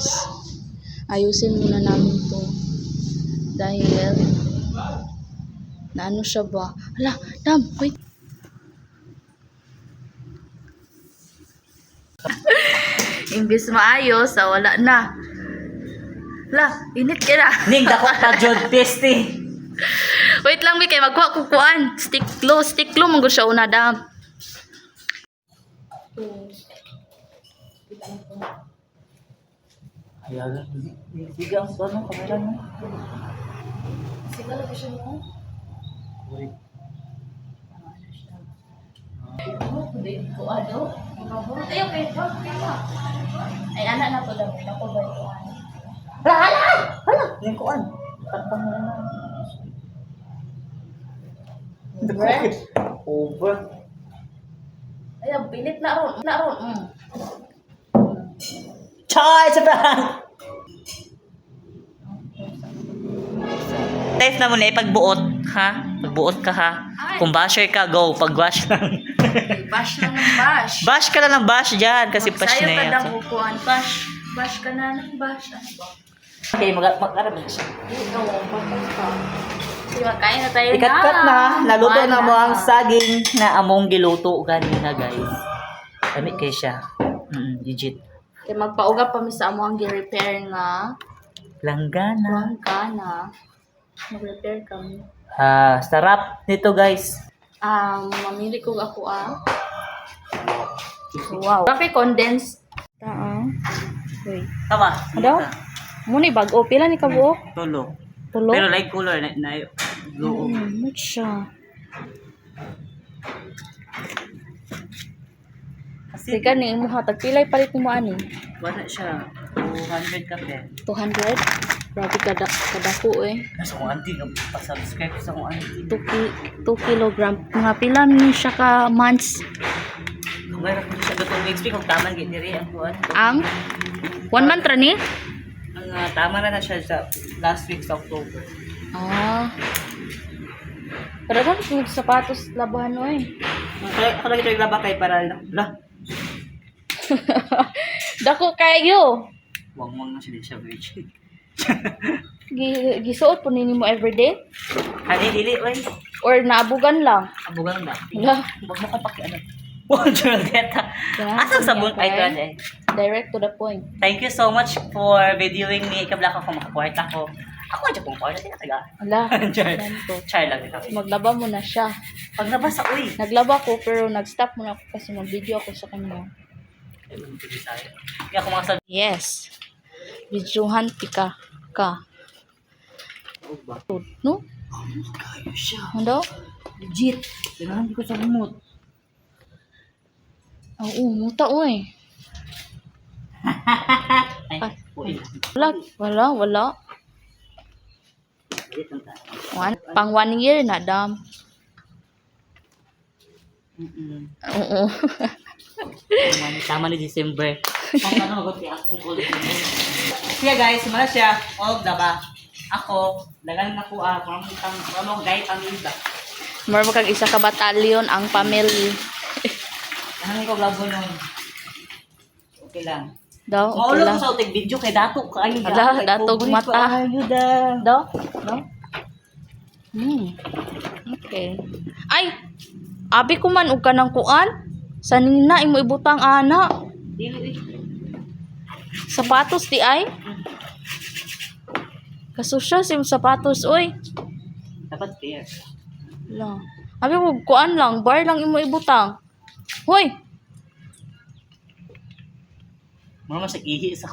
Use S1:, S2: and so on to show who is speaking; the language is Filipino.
S1: guys. Ayusin muna namin to. Dahil na ano siya ba? Hala, Dam, wait. Imbis maayos, wala na. Hala, init ka na.
S2: Ning dako ka jud peste.
S1: Wait lang, kay magkuha kukuan. Stick glue mong siya una, Dam.
S2: Ayaga, sige ang ano kamera mo.
S1: Sige lang siya mo.
S2: Wait.
S1: Ay, anak na to daw. Ako ba ito?
S2: Hala, yung kuan. Tantang mo na. Over.
S1: Ay, pilit na ron.
S2: Chai sa bang. Safe na mo na ipagbuot, ha? Pagbuot ka, ha? Kung basher ka, go. Pag-wash lang.
S1: Bash lang ng bash.
S2: Bash ka lang ng bash dyan, kasi bash
S1: Sayo
S2: na
S1: ka
S2: yan.
S1: daw kukuhan. Bash ka na ng bash. Ano ba?
S2: Okay, mag-arap na siya.
S1: Ikaw, bakit ka? Sige, magkain na tayo na.
S2: Ikat-kat na, naluto na mo ang
S1: Wala.
S2: saging na among giluto ganina, guys. Kami kay siya. Legit.
S1: Kaya magpauga pa mi sa amo ang gi-repair nga.
S2: Langgana.
S1: Tuwang ka na. Mag-repair kami.
S2: Sarap nito, guys.
S1: Mamili ko ako Wow. Bakit condensed? Wait.
S2: Tama.
S1: Ano? Muna bago. Pila ni kabuo?
S2: Tulo.
S1: Tulo?
S2: Pero light color na blue.
S1: Ano siya?
S2: Kasi
S1: Sige ni mo hatag pilay palit mo ani.
S2: wala siya. 200 kape.
S1: 200. Grabe kadako eh.
S2: Nasa kong auntie, pa-subscribe sa kong auntie.
S1: 2 kilogram. Mga pila ni siya ka months.
S2: Mayroon ko siya dito weeks kung tama gid diri ang kuan.
S1: Ang 1 month ra ni?
S2: Ang tama na siya sa last week sa October.
S1: Pero kan kung sapatos labahan no eh.
S2: Ako lagi ito iglaba kay para lah.
S1: Dako kayo.
S2: Wang na siya virgin.
S1: Gisuot po ninyo mo everyday?
S2: Hani dili oy.
S1: Or naabugan lang?
S2: Abugang na.
S1: Wala.
S2: Wag mo ko paki ano. Bonjour deta. Asang sabon ay ka eh.
S1: Direct to the point.
S2: Thank you so much for videoing me. Ikabla ko makaporta ko. Ako dyan kung porta din taga.
S1: Ala.
S2: Char.
S1: ganito.
S2: Char lang ito.
S1: Maglaba mo na siya.
S2: Pag nabasa uy.
S1: Naglaba ko pero nag-stop muna ako kasi mag-video ako sa kanya.
S2: Kaya kung mga
S1: Yes. Videohan tika ka. No?
S2: kayo siya.
S1: Ano?
S2: Legit. Kailangan ko sa humot.
S1: Oo, muta oy.
S2: Ay, uy.
S1: Wala. Pang 1 year na, Dam. Oo.
S2: Tama ni December. Ang ano mag ako kulit. Kaya guys, mala siya. Og daba. Ako, dagan na ko from guide pamilya.
S1: Meron kang isa ka batalyon ang family.
S2: Ano ko labo nun. Okay lang.
S1: Daw, okay
S2: Maulo ko
S1: lang.
S2: sa utig video kay dato kayo.
S1: Ala, datog mata.
S2: Ayo da.
S1: Daw? Okay. Ay! Abi ko man og kanang kuan. Sa nina imo ibutang ana.
S2: Dili.
S1: Sapatos di ay. Kasusya sim sapatos oy.
S2: Dapat fair.
S1: La. Abi mo kuan lang, bar lang imo ibutang. Hoy,
S2: Mama sa ihi sa.